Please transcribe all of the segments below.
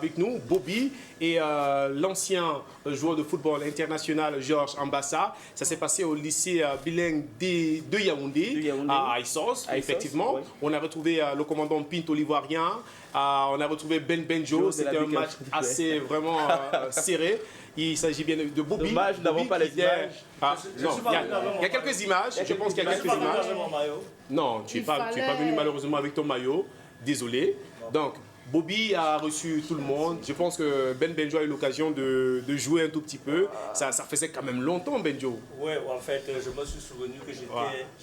avec nous, Bobby, et l'ancien joueur de football international, Georges Ambassa. Ça s'est passé au lycée bilingue de Yaoundé, à Aïssos, effectivement. Oui. On a retrouvé le commandant Pinto l'Ivoirien, on a retrouvé Ben Benjo. C'était un match assez vraiment serré. Il s'agit bien de Bobby. Dommage, nous n'avons pas les images. Non, il y a quelques images. Je pense qu'il y a quelques images. Non, tu n'es pas venu malheureusement avec ton maillot. Désolé. Donc, Bobby a reçu tout le monde. Je pense que Ben Benjo a eu l'occasion de jouer un tout petit peu. Ça faisait quand même longtemps, Benjo. Oui, en fait, je me suis souvenu que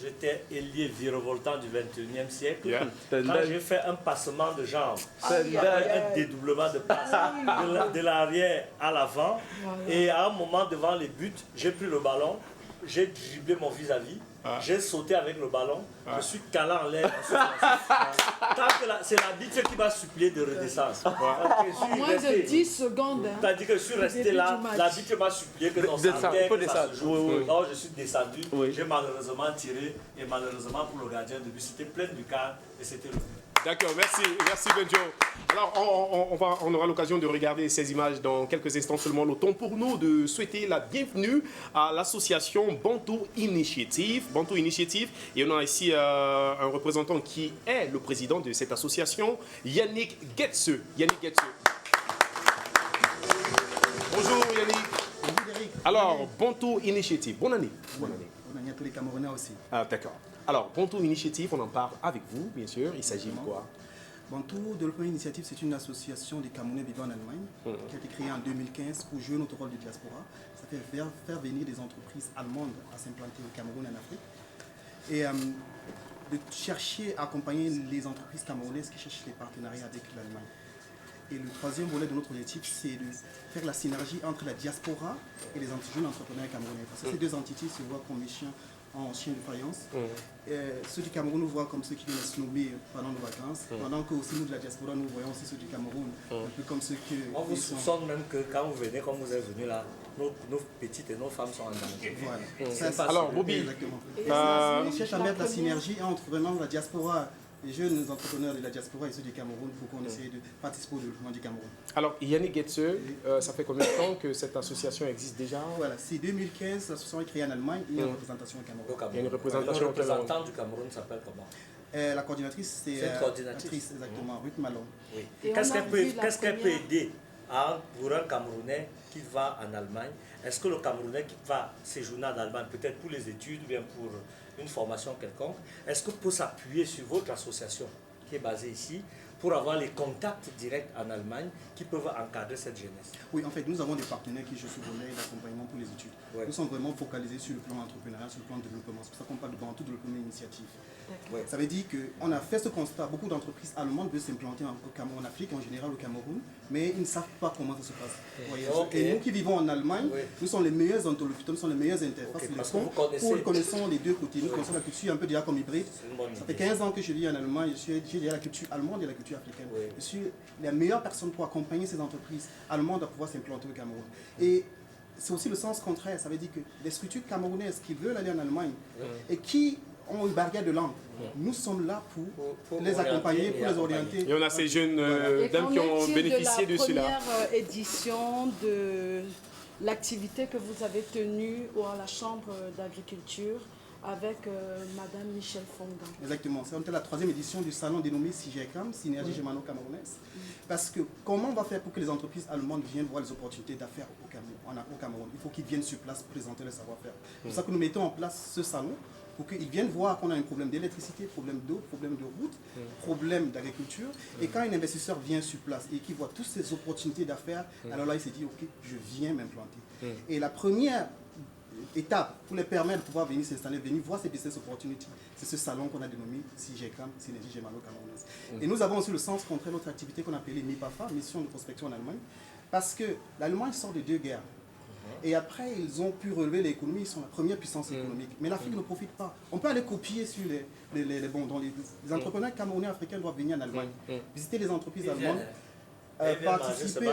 j'étais ailier virevoltant du 21e siècle. Yeah. Quand j'ai fait un passement de jambes, un dédoublement de passe de l'arrière à l'avant. Et à un moment, devant les buts, j'ai pris le ballon, j'ai dribblé mon vis-à-vis. J'ai sauté avec le ballon, je suis calé en l'air. C'est l'arbitre qui m'a supplié de redescendre. En moins de 10 secondes. C'est-à-dire que je suis resté là, l'arbitre m'a supplié que non, ça se joue. Donc je suis descendu, j'ai malheureusement tiré, et malheureusement pour le gardien de but, c'était plein du quart et c'était le but. D'accord, merci Benjo. Alors, on aura l'occasion de regarder ces images dans quelques instants seulement. Le temps pour nous de souhaiter la bienvenue à l'association Bantu Initiative. Bantu Initiative, et on a ici un représentant qui est le président de cette association, Yannick Getse. Bonjour Yannick. Bonjour Eric. Alors, Bantu Initiative, bonne année. Bonne année à tous les Camerounais aussi. D'accord. Alors, Bantu Initiative, on en parle avec vous, bien sûr. Il s'agit de quoi? Bantu Development Initiative, c'est une association des Camerounais vivant en Allemagne qui a été créée en 2015 pour jouer notre rôle de diaspora. Ça fait faire venir des entreprises allemandes à s'implanter au Cameroun et en Afrique. Et de chercher à accompagner les entreprises camerounaises qui cherchent des partenariats avec l'Allemagne. Et le troisième volet de notre objectif, c'est de faire la synergie entre la diaspora et les jeunes entrepreneurs camerounais. Parce que ces deux entités se voient comme chien de faïence. Ceux du Cameroun nous voient comme ceux qui viennent se nommer pendant nos vacances, pendant que aussi nous de la diaspora, nous voyons aussi ceux du Cameroun, un peu comme ceux que... On vous soupçonne même que quand vous venez, comme vous êtes venu là, nos petites et nos femmes sont en danger. Voilà. Alors, Bobby, on cherche à mettre la synergie entre vraiment la diaspora, les jeunes entrepreneurs de la diaspora et ceux du Cameroun pour qu'on essaye de participer au développement du Cameroun. Alors, Yannick Getse, ça fait combien de temps que cette association existe déjà? Voilà, c'est 2015, l'association est créée en Allemagne, il y a une représentation au Cameroun. Il y a une représentation au Cameroun. Le représentant du Cameroun s'appelle comment? La coordinatrice, c'est coordinatrice. Exactement, Ruth Malon. Oui. Qu'est-ce qu'elle peut aider pour un Camerounais qui va en Allemagne? Est-ce que le Camerounais qui va séjourner en Allemagne, peut-être pour les études ou bien pour une formation quelconque, est-ce que peut s'appuyer sur votre association qui est basée ici pour avoir les contacts directs en Allemagne qui peuvent encadrer cette jeunesse? Oui, en fait, nous avons des partenaires qui jouent ce volet d'accompagnement pour les études. Ouais. Nous sommes vraiment focalisés sur le plan entrepreneurial, sur le plan de développement. C'est pour ça qu'on parle de Bantu Development Initiative. Ouais. Ça veut dire qu'on a fait ce constat. Beaucoup d'entreprises allemandes veulent s'implanter en Afrique, en général au Cameroun, mais ils ne savent pas comment ça se passe. Et nous qui vivons en Allemagne, nous sommes les meilleurs interlocuteurs, nous sommes les meilleures interfaces. Nous connaissons les deux côtés. Nous connaissons la culture un peu déjà comme hybride. Ça fait 15 ans que je vis en Allemagne, j'ai déjà la culture allemande et la culture africaine. Je suis la meilleure personne pour accompagner ces entreprises allemandes à pouvoir s'implanter au Cameroun. Et c'est aussi le sens contraire. Ça veut dire que les structures camerounaises qui veulent aller en Allemagne et qui ont une barrière de langue, nous sommes là pour les accompagner, pour les orienter. Et on a ces jeunes dames qui ont bénéficié de cela. La première édition de l'activité que vous avez tenue à la Chambre d'agriculture avec Madame Michel Fongan. Exactement, c'était la troisième édition du salon dénommé SIGECAM, Synergie Germano-Camerounaise. Parce que comment on va faire pour que les entreprises allemandes viennent voir les opportunités d'affaires au Cameroun? Il faut qu'ils viennent sur place présenter leur savoir-faire. C'est pour ça que nous mettons en place ce salon, pour qu'ils viennent voir qu'on a un problème d'électricité, problème d'eau, problème de route, problème d'agriculture. Et quand un investisseur vient sur place et qu'il voit toutes ces opportunités d'affaires, alors là il s'est dit, ok, je viens m'implanter. Et la première étape pour les permettre de pouvoir venir s'installer, venir voir ces business opportunities, c'est ce salon qu'on a dénommé SIGECAM, Synergie Germano-Camerounaise. Et nous avons aussi le sens contraire, notre activité qu'on appelait MIPAFA, Mission de prospection en Allemagne, parce que l'Allemagne sort de 2 guerres. Et après, ils ont pu relever l'économie, ils sont la première puissance économique. Mais l'Afrique ne profite pas. On peut aller copier sur les entrepreneurs camerounais africains doivent venir en Allemagne, visiter les entreprises allemandes. participer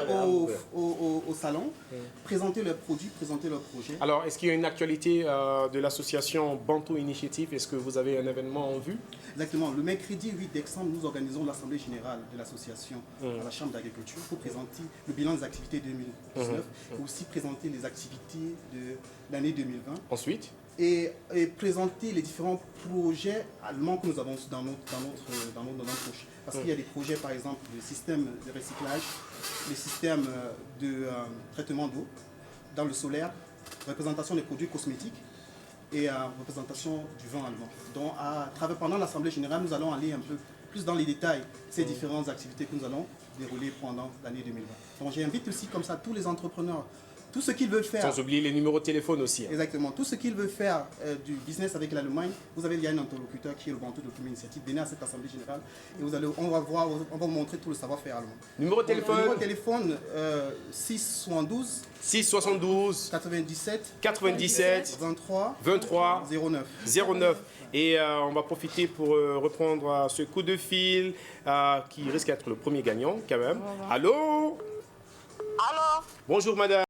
au salon, présenter leurs produits, présenter leurs projets. Alors, est-ce qu'il y a une actualité de l'association Bantu Initiative? Est-ce que vous avez un événement en vue? Exactement. Le mercredi 8 décembre, nous organisons l'Assemblée générale de l'association à la Chambre d'agriculture pour présenter le bilan des activités 2019 et aussi présenter les activités de l'année 2020. Ensuite? Et présenter les différents projets allemands que nous avons dans notre poche. Parce qu'il y a des projets, par exemple, le système de recyclage, le système de traitement d'eau dans le solaire, représentation des produits cosmétiques et représentation du vin allemand. Donc, pendant l'Assemblée générale, nous allons aller un peu plus dans les détails de ces différentes activités que nous allons dérouler pendant l'année 2020. Donc, j'invite aussi comme ça tous les entrepreneurs, tout ce qu'ils veulent faire. Sans oublier les numéros de téléphone aussi. Exactement. Tout ce qu'ils veulent faire du business avec l'Allemagne, vous avez déjà un interlocuteur qui est le Bantu Document Initiative. Venez à cette assemblée générale et on va vous montrer tout le savoir-faire allemand. Numéro de téléphone. Numéro de téléphone 672 672 97 23 09. Et on va profiter pour reprendre ce coup de fil qui risque d'être le premier gagnant quand même. Allô? Allô? Bonjour madame.